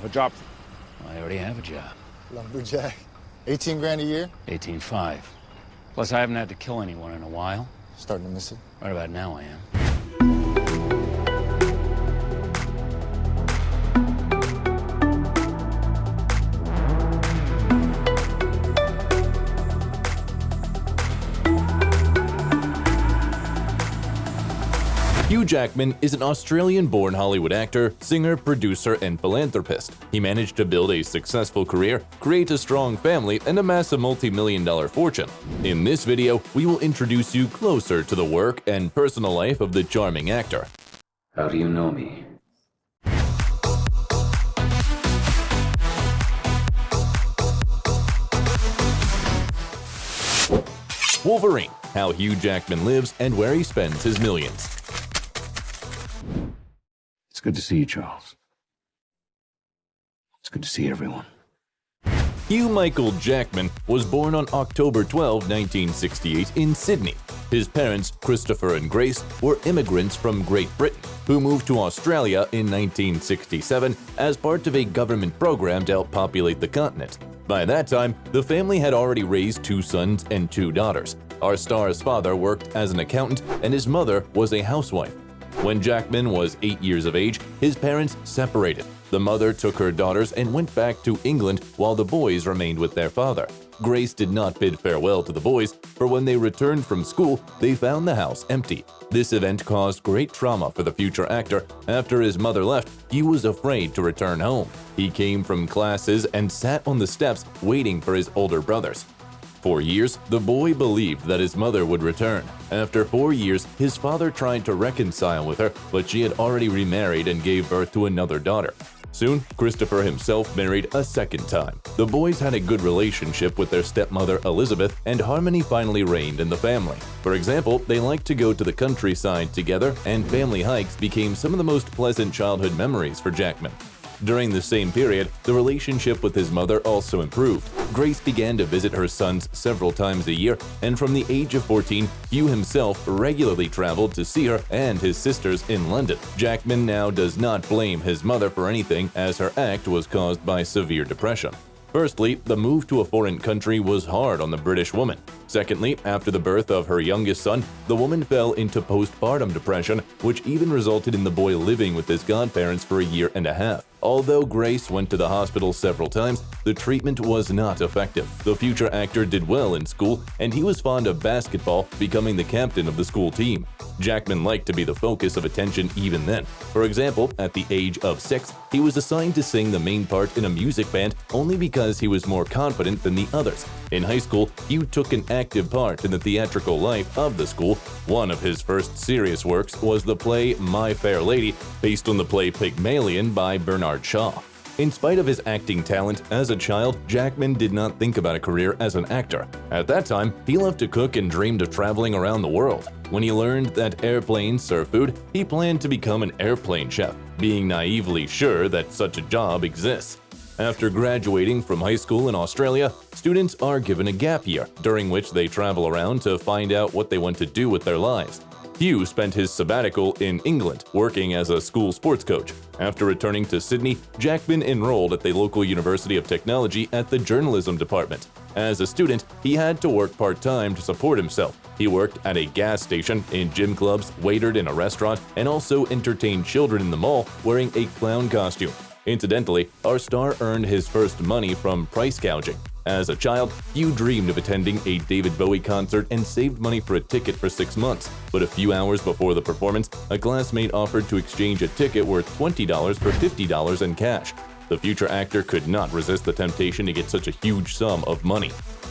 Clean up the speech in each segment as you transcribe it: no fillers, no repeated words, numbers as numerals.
What job? I already have a job. Lumberjack. 18 grand a year? 18.5. Plus, I haven't had to kill anyone in a while. Starting to miss it. Right about now, I am. Hugh Jackman is an Australian-born Hollywood actor, singer, producer, and philanthropist. He managed to build a successful career, create a strong family, and amass a multi-million-dollar fortune. In this video, we will introduce you closer to the work and personal life of the charming actor. How do you know me? Wolverine, how Hugh Jackman lives and where he spends his millions. It's good to see you, Charles. It's good to see everyone. Hugh Michael Jackman was born on October 12, 1968 in Sydney. His parents, Christopher and Grace, were immigrants from Great Britain who moved to Australia in 1967 as part of a government program to help populate the continent. By that time, the family had already raised 2 sons and 2 daughters. Our star's father worked as an accountant and his mother was a housewife. When Jackman was 8 years of age, his parents separated. The mother took her daughters and went back to England while the boys remained with their father. Grace did not bid farewell to the boys, for when they returned from school, they found the house empty. This event caused great trauma for the future actor. After his mother left, he was afraid to return home. He came from classes and sat on the steps waiting for his older brothers. For years, the boy believed that his mother would return. After 4 years, his father tried to reconcile with her, but she had already remarried and gave birth to another daughter. Soon, Christopher himself married a second time. The boys had a good relationship with their stepmother Elizabeth, and harmony finally reigned in the family. For example, they liked to go to the countryside together, and family hikes became some of the most pleasant childhood memories for Jackman. During the same period, the relationship with his mother also improved. Grace began to visit her sons several times a year, and from the age of 14, Hugh himself regularly traveled to see her and his sisters in London. Jackman now does not blame his mother for anything, as her act was caused by severe depression. Firstly, the move to a foreign country was hard on the British woman. Secondly, after the birth of her youngest son, the woman fell into postpartum depression, which even resulted in the boy living with his godparents for a year and a half. Although Grace went to the hospital several times, the treatment was not effective. The future actor did well in school, and he was fond of basketball, becoming the captain of the school team. Jackman liked to be the focus of attention even then. For example, at the age of 6, he was assigned to sing the main part in a music band only because he was more confident than the others. In high school, Hugh took an active part in the theatrical life of the school. One of his first serious works was the play My Fair Lady, based on the play Pygmalion by Bernard Shaw. In spite of his acting talent, as a child, Jackman did not think about a career as an actor. At that time, he loved to cook and dreamed of traveling around the world. When he learned that airplanes serve food, he planned to become an airplane chef, being naively sure that such a job exists. After graduating from high school in Australia, students are given a gap year, during which they travel around to find out what they want to do with their lives. Hugh spent his sabbatical in England, working as a school sports coach. After returning to Sydney, Jackman enrolled at the local University of Technology at the journalism department. As a student, he had to work part-time to support himself. He worked at a gas station, in gym clubs, waitered in a restaurant, and also entertained children in the mall wearing a clown costume. Incidentally, our star earned his first money from price gouging. As a child, Hugh dreamed of attending a David Bowie concert and saved money for a ticket for 6 months. But a few hours before the performance, a classmate offered to exchange a ticket worth $20 for $50 in cash. The future actor could not resist the temptation to get such a huge sum of money.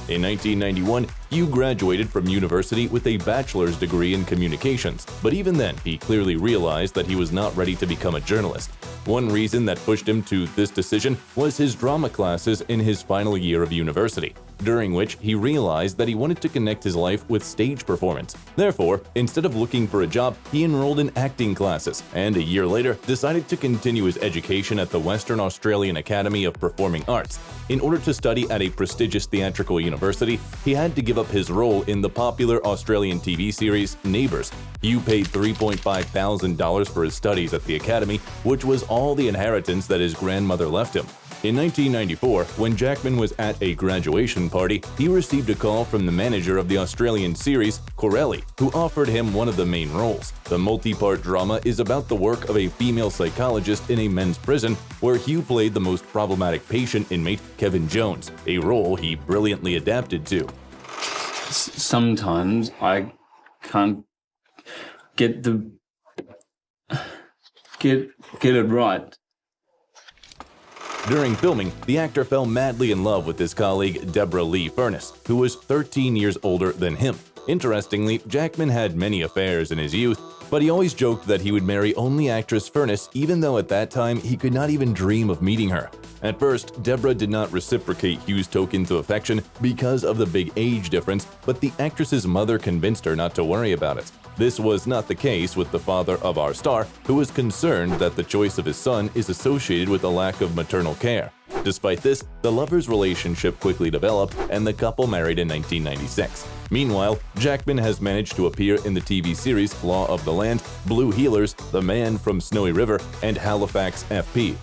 In 1991, Hugh graduated from university with a bachelor's degree in communications, but even then, he clearly realized that he was not ready to become a journalist. One reason that pushed him to this decision was his drama classes in his final year of university. during which he realized that he wanted to connect his life with stage performance. Therefore, instead of looking for a job, he enrolled in acting classes, and a year later decided to continue his education at the Western Australian Academy of Performing Arts. In order to study at a prestigious theatrical university, he had to give up his role in the popular Australian TV series Neighbours. Hugh paid $3,500 for his studies at the academy, which was all the inheritance that his grandmother left him. In 1994, when Jackman was at a graduation party, he received a call from the manager of the Australian series, Corelli, who offered him one of the main roles. The multi-part drama is about the work of a female psychologist in a men's prison, where Hugh played the most problematic patient inmate, Kevin Jones, a role he brilliantly adapted to. Sometimes I can't get it right. During filming, the actor fell madly in love with his colleague Deborra-lee, who was 13 years older than him. Interestingly, Jackman had many affairs in his youth, but he always joked that he would marry only actress Furness, even though at that time he could not even dream of meeting her. At first, Deborah did not reciprocate Hugh's tokens of affection because of the big age difference, but the actress's mother convinced her not to worry about it. This was not the case with the father of our star, who was concerned that the choice of his son is associated with a lack of maternal care. Despite this, the lovers' relationship quickly developed and the couple married in 1996. Meanwhile, Jackman has managed to appear in the TV series Law of the Land, Blue Heelers, The Man from Snowy River, and Halifax FP.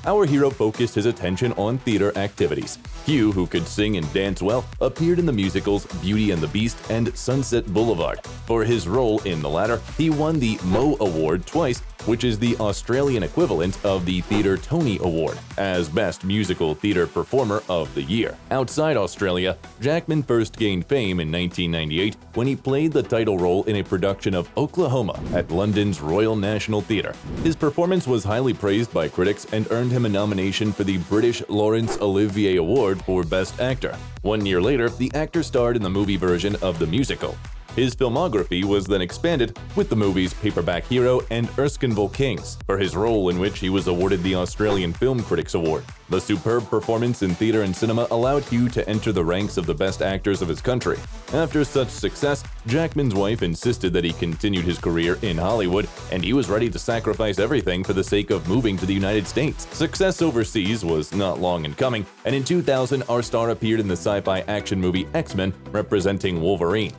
Our hero focused his attention on theater activities. Hugh, who could sing and dance well, appeared in the musicals Beauty and the Beast and Sunset Boulevard. For his role in the latter, he won the Mo Award twice, which is the Australian equivalent of the Theatre Tony Award, as Best Musical Theatre Performer of the Year. Outside Australia, Jackman first gained fame in 1998 when he played the title role in a production of Oklahoma at London's Royal National Theatre. His performance was highly praised by critics and earned him a nomination for the British Laurence Olivier Award for Best Actor. 1 year later, the actor starred in the movie version of the musical. His filmography was then expanded with the movies Paperback Hero and Erskineville Kings, for his role in which he was awarded the Australian Film Critics Award. The superb performance in theater and cinema allowed Hugh to enter the ranks of the best actors of his country. After such success, Jackman's wife insisted that he continued his career in Hollywood, and he was ready to sacrifice everything for the sake of moving to the United States. Success overseas was not long in coming, and in 2000, our star appeared in the sci-fi action movie X-Men, representing Wolverine.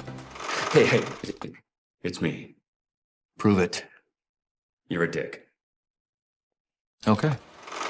Hey, it's me. Prove it. You're a dick. Okay.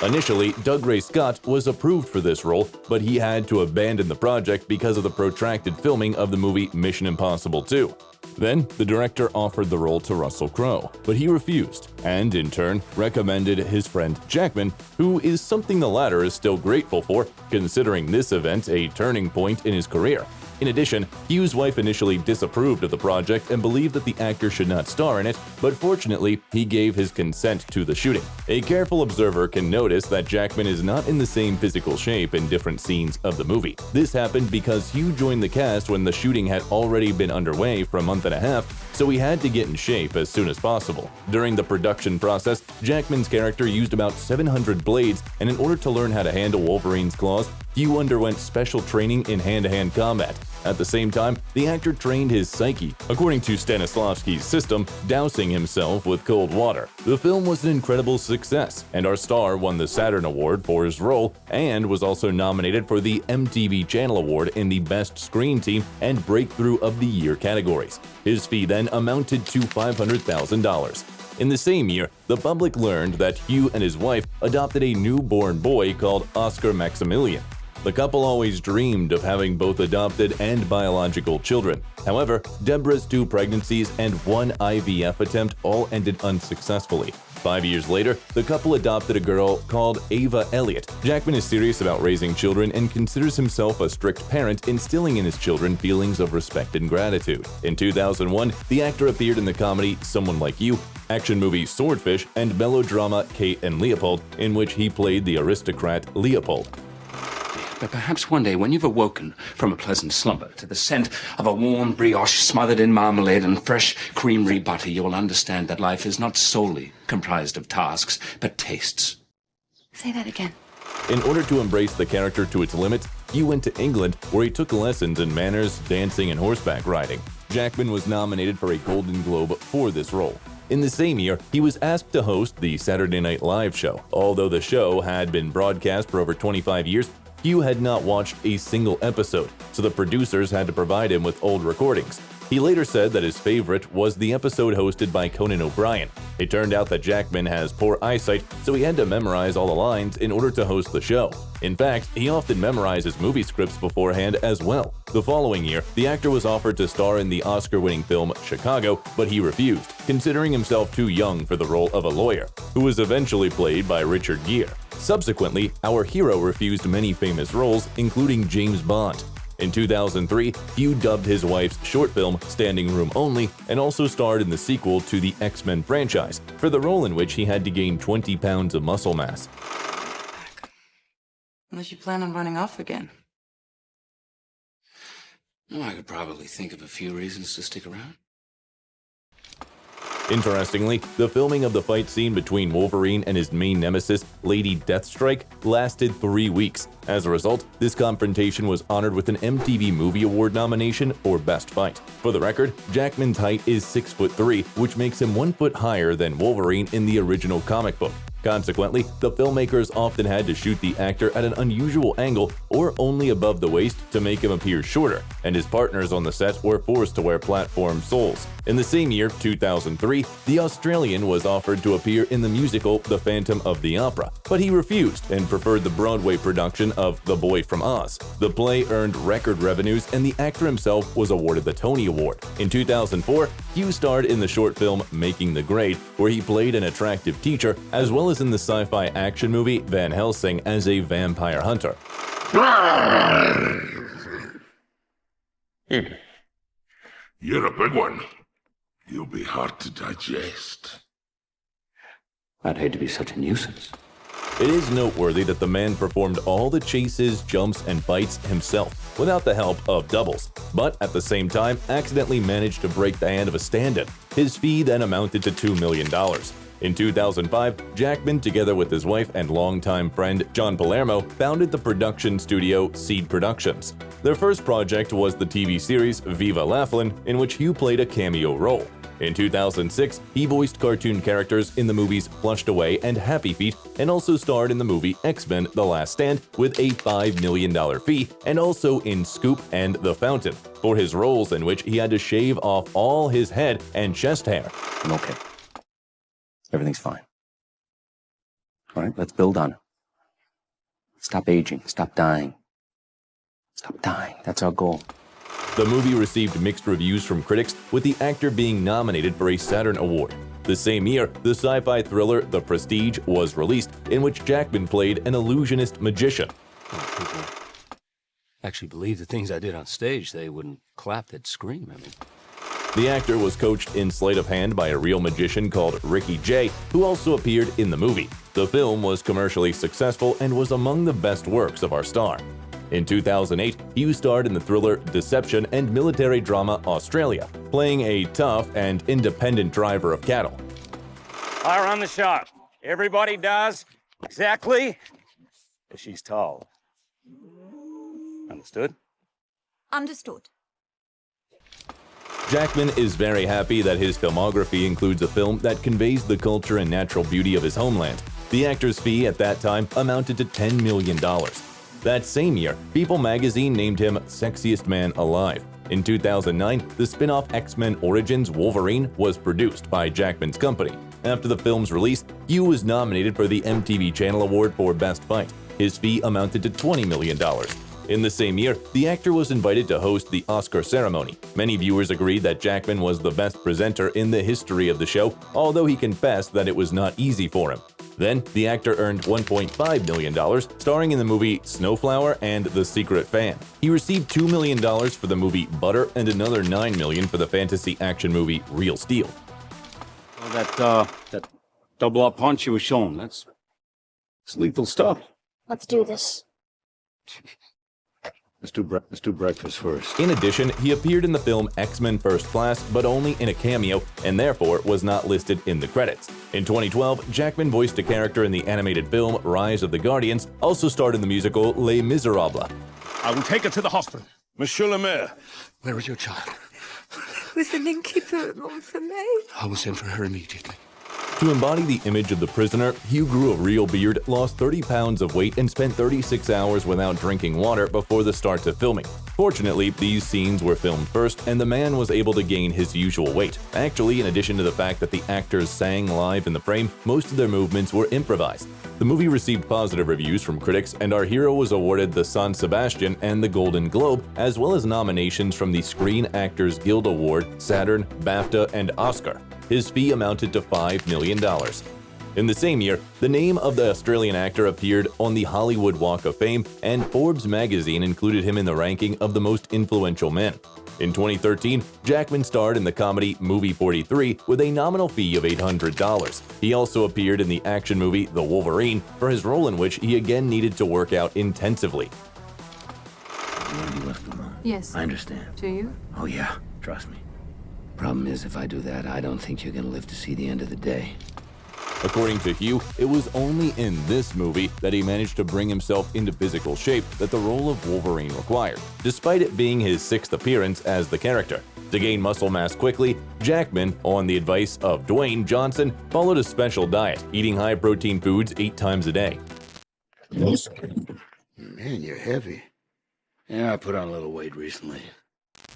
Initially, Doug Ray Scott was approved for this role, but he had to abandon the project because of the protracted filming of the movie Mission Impossible 2. Then, the director offered the role to Russell Crowe, but he refused, and in turn, recommended his friend Jackman, who is something the latter is still grateful for, considering this event a turning point in his career. In addition, Hugh's wife initially disapproved of the project and believed that the actor should not star in it, but fortunately, he gave his consent to the shooting. A careful observer can notice that Jackman is not in the same physical shape in different scenes of the movie. This happened because Hugh joined the cast when the shooting had already been underway for a month and a half, so he had to get in shape as soon as possible. During the production process, Jackman's character used about 700 blades, and in order to learn how to handle Wolverine's claws, Hugh underwent special training in hand-to-hand combat. At the same time, the actor trained his psyche, according to Stanislavski's system, dousing himself with cold water. The film was an incredible success, and our star won the Saturn Award for his role and was also nominated for the MTV Channel Award in the Best Screen Team and Breakthrough of the Year categories. His fee then amounted to $500,000. In the same year, the public learned that Hugh and his wife adopted a newborn boy called Oscar Maximilian. The couple always dreamed of having both adopted and biological children. However, Deborah's 2 pregnancies and 1 IVF attempt all ended unsuccessfully. 5 years later, the couple adopted a girl called Ava Elliott. Jackman is serious about raising children and considers himself a strict parent, instilling in his children feelings of respect and gratitude. In 2001, the actor appeared in the comedy Someone Like You, action movie Swordfish, and melodrama Kate and Leopold, in which he played the aristocrat Leopold. But perhaps one day, when you've awoken from a pleasant slumber to the scent of a warm brioche smothered in marmalade and fresh creamery butter, you'll understand that life is not solely comprised of tasks, but tastes. Say that again. In order to embrace the character to its limits, Hugh went to England, where he took lessons in manners, dancing, and horseback riding. Jackman was nominated for a Golden Globe for this role. In the same year, he was asked to host the Saturday Night Live show. Although the show had been broadcast for over 25 years, Hugh had not watched a single episode, so the producers had to provide him with old recordings. He later said that his favorite was the episode hosted by Conan O'Brien. It turned out that Jackman has poor eyesight, so he had to memorize all the lines in order to host the show. In fact, he often memorizes movie scripts beforehand as well. The following year, the actor was offered to star in the Oscar-winning film Chicago, but he refused, considering himself too young for the role of a lawyer, who was eventually played by Richard Gere. Subsequently, our hero refused many famous roles, including James Bond. In 2003, Hugh dubbed his wife's short film Standing Room Only and also starred in the sequel to the X-Men franchise, for the role in which he had to gain 20 pounds of muscle mass. Unless you plan on running off again. Oh, I could probably think of a few reasons to stick around. Interestingly, the filming of the fight scene between Wolverine and his main nemesis, Lady Deathstrike, lasted 3 weeks. As a result, this confrontation was honored with an MTV Movie Award nomination for Best Fight. For the record, Jackman's height is 6'3", which makes him 1 foot higher than Wolverine in the original comic book. Consequently, the filmmakers often had to shoot the actor at an unusual angle or only above the waist to make him appear shorter, and his partners on the set were forced to wear platform soles. In the same year, 2003, the Australian was offered to appear in the musical The Phantom of the Opera, but he refused and preferred the Broadway production of The Boy from Oz. The play earned record revenues, and the actor himself was awarded the Tony Award. In 2004, Hugh starred in the short film Making the Grade, where he played an attractive teacher, as well as in the sci-fi action movie Van Helsing as a vampire hunter. You're a big one. You'll be hard to digest. I'd hate to be such a nuisance. It is noteworthy that the man performed all the chases, jumps, and bites himself, without the help of doubles, but at the same time accidentally managed to break the hand of a stand-in. His fee then amounted to $2 million. In 2005, Jackman, together with his wife and longtime friend John Palermo, founded the production studio Seed Productions. Their first project was the TV series Viva Laughlin, in which Hugh played a cameo role. In 2006, he voiced cartoon characters in the movies Flushed Away and Happy Feet, and also starred in the movie X-Men: The Last Stand with a $5 million fee, and also in Scoop and The Fountain, for his roles in which he had to shave off all his head and chest hair. I'm okay. Everything's fine. All right, let's build on it. Stop aging. Stop dying. Stop dying. That's our goal. The movie received mixed reviews from critics, with the actor being nominated for a Saturn Award. The same year, the sci-fi thriller The Prestige was released, in which Jackman played an illusionist magician. People actually believe the things I did on stage. They wouldn't clap, they'd scream. The actor was coached in sleight of hand by a real magician called Ricky Jay, who also appeared in the movie. The film was commercially successful and was among the best works of our star. In 2008, Hugh starred in the thriller Deception and military drama Australia, playing a tough and independent driver of cattle. I run the shop. Everybody does exactly as she's told. Understood? Understood. Jackman is very happy that his filmography includes a film that conveys the culture and natural beauty of his homeland. The actor's fee at that time amounted to $10 million. That same year, People magazine named him Sexiest Man Alive. In 2009, the spin-off X-Men Origins Wolverine was produced by Jackman's company. After the film's release, Hugh was nominated for the MTV Channel Award for Best Fight. His fee amounted to $20 million. In the same year, the actor was invited to host the Oscar ceremony. Many viewers agreed that Jackman was the best presenter in the history of the show, although he confessed that it was not easy for him. Then, the actor earned $1.5 million, starring in the movie Snowflower and The Secret Fan. He received $2 million for the movie Butter and another $9 million for the fantasy action movie Real Steel. Well, that double-up punch you were showing, that's lethal stuff. Let's do this. Let's do breakfast first. In addition, he appeared in the film X-Men First Class, but only in a cameo, and therefore was not listed in the credits. In 2012, Jackman voiced a character in the animated film Rise of the Guardians, also starred in the musical Les Miserables. I will take her to the hospital. Monsieur le Maire. Where is your child? With an innkeeper at Montfermeil. I will send for her immediately. To embody the image of the prisoner, Hugh grew a real beard, lost 30 pounds of weight, and spent 36 hours without drinking water before the start of filming. Fortunately, these scenes were filmed first, and the man was able to gain his usual weight. Actually, in addition to the fact that the actors sang live in the frame, most of their movements were improvised. The movie received positive reviews from critics, and our hero was awarded the San Sebastian and the Golden Globe, as well as nominations from the Screen Actors Guild Award, Saturn, BAFTA, and Oscar. His fee amounted to $5 million. In the same year, the name of the Australian actor appeared on the Hollywood Walk of Fame, and Forbes magazine included him in the ranking of the most influential men. In 2013, Jackman starred in the comedy Movie 43 with a nominal fee of $800. He also appeared in the action movie The Wolverine, for his role in which he again needed to work out intensively. You left alone. Yes. I understand. Do you? Oh, yeah. Trust me. Problem is, if I do that, I don't think you're gonna live to see the end of the day. According to Hugh, it was only in this movie that he managed to bring himself into physical shape that the role of Wolverine required, despite it being his 6th appearance as the character. To gain muscle mass quickly, Jackman, on the advice of Dwayne Johnson, followed a special diet, eating high-protein foods 8 times a day. Man, you're heavy. Yeah, I put on a little weight recently.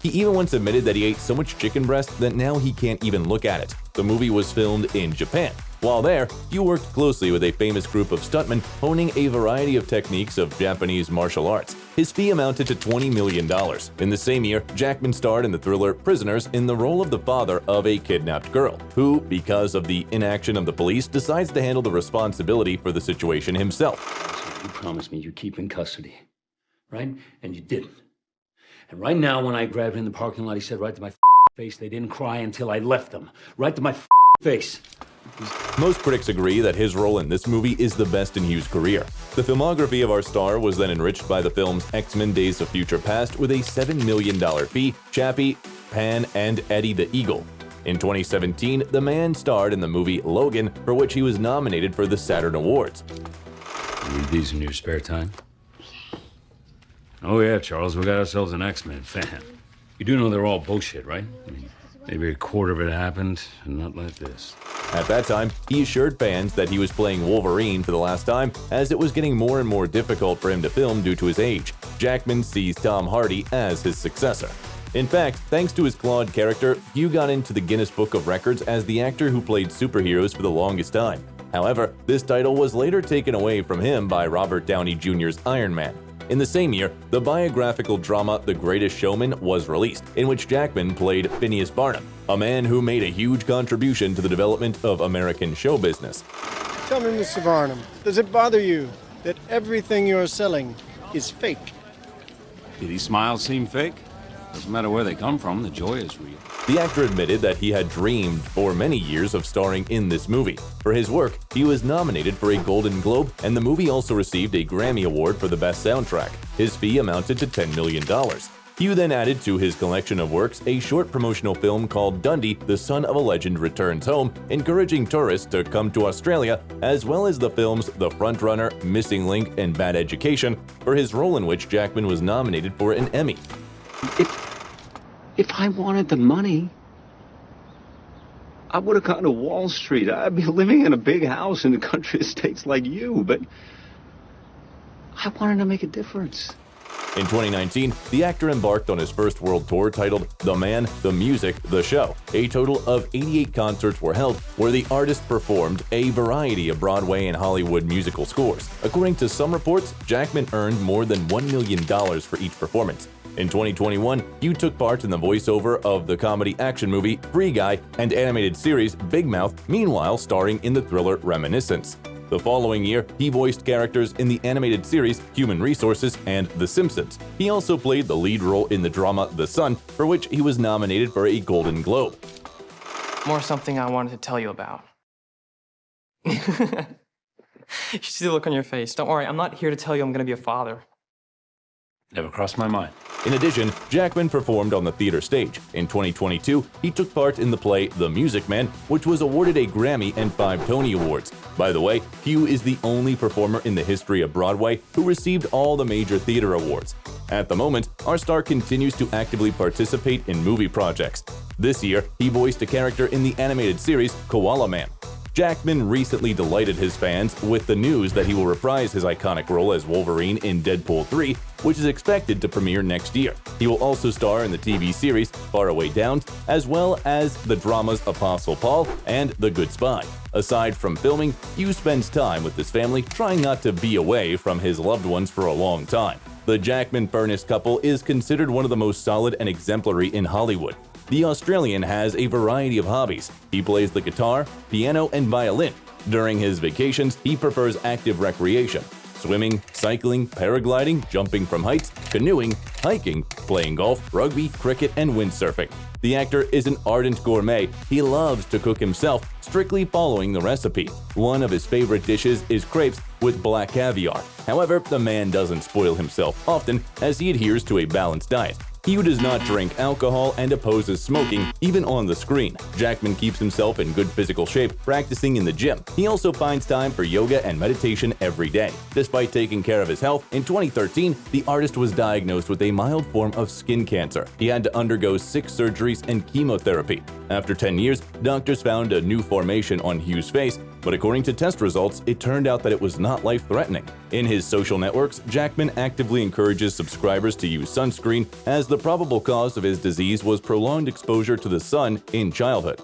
He even once admitted that he ate so much chicken breast that now he can't even look at it. The movie was filmed in Japan. While there, Hugh worked closely with a famous group of stuntmen, honing a variety of techniques of Japanese martial arts. His fee amounted to $20 million. In the same year, Jackman starred in the thriller Prisoners in the role of the father of a kidnapped girl, who, because of the inaction of the police, decides to handle the responsibility for the situation himself. You promised me you'd keep in custody, right? And you didn't. And right now, when I grabbed him in the parking lot, he said right to my face, they didn't cry until I left them. Right to my face. Most critics agree that his role in this movie is the best in Hugh's career. The filmography of our star was then enriched by the films X-Men Days of Future Past with a $7 million fee, Chappie, Pan, and Eddie the Eagle. In 2017, the man starred in the movie Logan, for which he was nominated for the Saturn Awards. You read these in your spare time? Oh yeah, Charles, we got ourselves an X-Men fan. You do know they're all bullshit, right? I mean, maybe a quarter of it happened, and not like this. At that time, he assured fans that he was playing Wolverine for the last time, as it was getting more and more difficult for him to film due to his age. Jackman sees Tom Hardy as his successor. In fact, thanks to his clawed character, Hugh got into the Guinness Book of Records as the actor who played superheroes for the longest time. However, this title was later taken away from him by Robert Downey Jr.'s Iron Man. In the same year, the biographical drama The Greatest Showman was released, in which Jackman played Phineas Barnum, a man who made a huge contribution to the development of American show business. Tell me, Mr. Barnum, does it bother you that everything you're selling is fake? Did these smiles seem fake? Doesn't matter where they come from, the joy is real. The actor admitted that he had dreamed for many years of starring in this movie. For his work, he was nominated for a Golden Globe, and the movie also received a Grammy Award for the Best Soundtrack. His fee amounted to $10 million. Hugh then added to his collection of works a short promotional film called Dundee, the Son of a Legend Returns Home, encouraging tourists to come to Australia, as well as the films The Frontrunner, Missing Link, and Bad Education, for his role in which Jackman was nominated for an Emmy. If I wanted the money, I would have gone to Wall Street. I'd be living in a big house in the country estates like you, but I wanted to make a difference. In 2019, the actor embarked on his first world tour titled The Man, the Music, the Show. A total of 88 concerts were held where the artist performed a variety of Broadway and Hollywood musical scores. According to some reports, Jackman earned more than $1 million for each performance. In 2021, Hugh took part in the voiceover of the comedy action movie Free Guy and animated series Big Mouth, meanwhile starring in the thriller Reminiscence. The following year, he voiced characters in the animated series Human Resources and The Simpsons. He also played the lead role in the drama The Sun, for which he was nominated for a Golden Globe. More something I wanted to tell you about. You should see the look on your face. Don't worry, I'm not here to tell you I'm going to be a father. Never crossed my mind. In addition, Jackman performed on the theater stage. In 2022, he took part in the play The Music Man, which was awarded a Grammy and 5 Tony Awards. By the way, Hugh is the only performer in the history of Broadway who received all the major theater awards. At the moment, our star continues to actively participate in movie projects. This year, he voiced a character in the animated series Koala Man. Jackman recently delighted his fans with the news that he will reprise his iconic role as Wolverine in Deadpool 3, which is expected to premiere next year. He will also star in the TV series Faraway Downs, as well as the dramas Apostle Paul and The Good Spy. Aside from filming, Hugh spends time with his family, trying not to be away from his loved ones for a long time. The Jackman-Furness couple is considered one of the most solid and exemplary in Hollywood. The Australian has a variety of hobbies. He plays the guitar, piano, and violin. During his vacations, he prefers active recreation: swimming, cycling, paragliding, jumping from heights, canoeing, hiking, playing golf, rugby, cricket, and windsurfing. The actor is an ardent gourmet. He loves to cook himself, strictly following the recipe. One of his favorite dishes is crepes with black caviar. However, the man doesn't spoil himself often, as he adheres to a balanced diet. Hugh does not drink alcohol and opposes smoking, even on the screen. Jackman keeps himself in good physical shape, practicing in the gym. He also finds time for yoga and meditation every day. Despite taking care of his health, in 2013, the artist was diagnosed with a mild form of skin cancer. He had to undergo 6 surgeries and chemotherapy. After 10 years, doctors found a new formation on Hugh's face, but according to test results, it turned out that it was not life-threatening. In his social networks, Jackman actively encourages subscribers to use sunscreen, as the probable cause of his disease was prolonged exposure to the sun in childhood.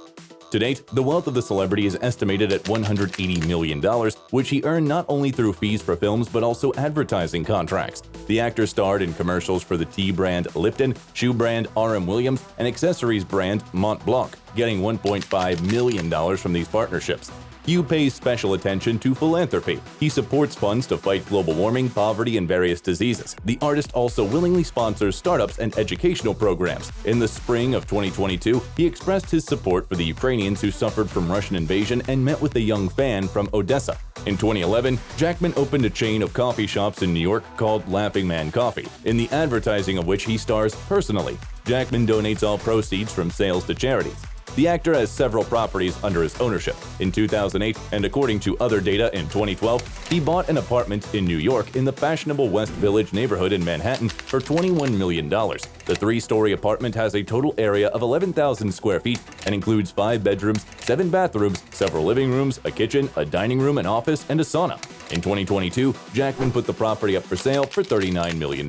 To date, the wealth of the celebrity is estimated at $180 million, which he earned not only through fees for films but also advertising contracts. The actor starred in commercials for the tea brand Lipton, shoe brand R.M. Williams, and accessories brand Mont Blanc, getting $1.5 million from these partnerships. Hugh pays special attention to philanthropy. He supports funds to fight global warming, poverty, and various diseases. The artist also willingly sponsors startups and educational programs. In the spring of 2022, he expressed his support for the Ukrainians who suffered from Russian invasion and met with a young fan from Odessa. In 2011, Jackman opened a chain of coffee shops in New York called Laughing Man Coffee, in the advertising of which he stars personally. Jackman donates all proceeds from sales to charities. The actor has several properties under his ownership. In 2008, and according to other data in 2012, he bought an apartment in New York in the fashionable West Village neighborhood in Manhattan for $21 million. The 3-story apartment has a total area of 11,000 square feet and includes 5 bedrooms, 7 bathrooms, several living rooms, a kitchen, a dining room, an office, and a sauna. In 2022, Jackman put the property up for sale for $39 million.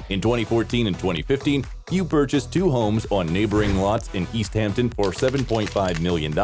In 2014 and 2015, Hugh purchased 2 homes on neighboring lots in East Hampton for $7.5 million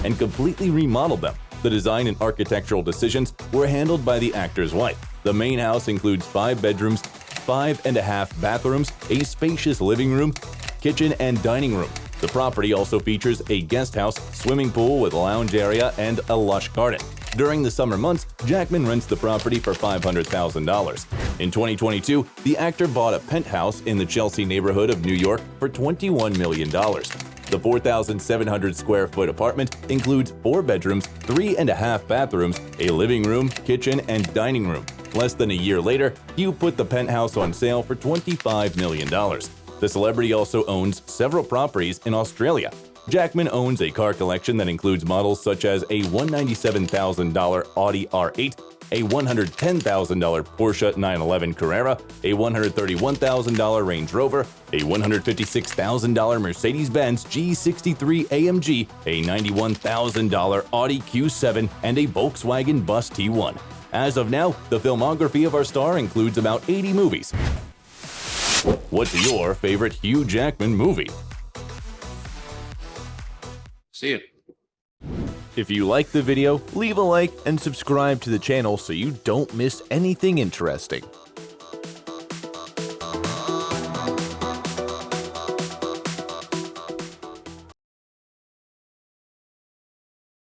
and completely remodeled them. The design and architectural decisions were handled by the actor's wife. The main house includes 5 bedrooms, 5.5 bathrooms, a spacious living room, kitchen, and dining room. The property also features a guest house, swimming pool with lounge area, and a lush garden. During the summer months, Jackman rents the property for $500,000. In 2022, the actor bought a penthouse in the Chelsea neighborhood of New York for $21 million. The 4,700 square foot apartment includes 4 bedrooms, 3.5 bathrooms, a living room, kitchen, and dining room. Less than a year later, Hugh put the penthouse on sale for $25 million. The celebrity also owns several properties in Australia. Jackman owns a car collection that includes models such as a $197,000 Audi R8, a $110,000 Porsche 911 Carrera, a $131,000 Range Rover, a $156,000 Mercedes-Benz G63 AMG, a $91,000 Audi Q7, and a Volkswagen Bus T1. As of now, the filmography of our star includes about 80 movies. What's your favorite Hugh Jackman movie? See it. If you liked the video, leave a like and subscribe to the channel so you don't miss anything interesting.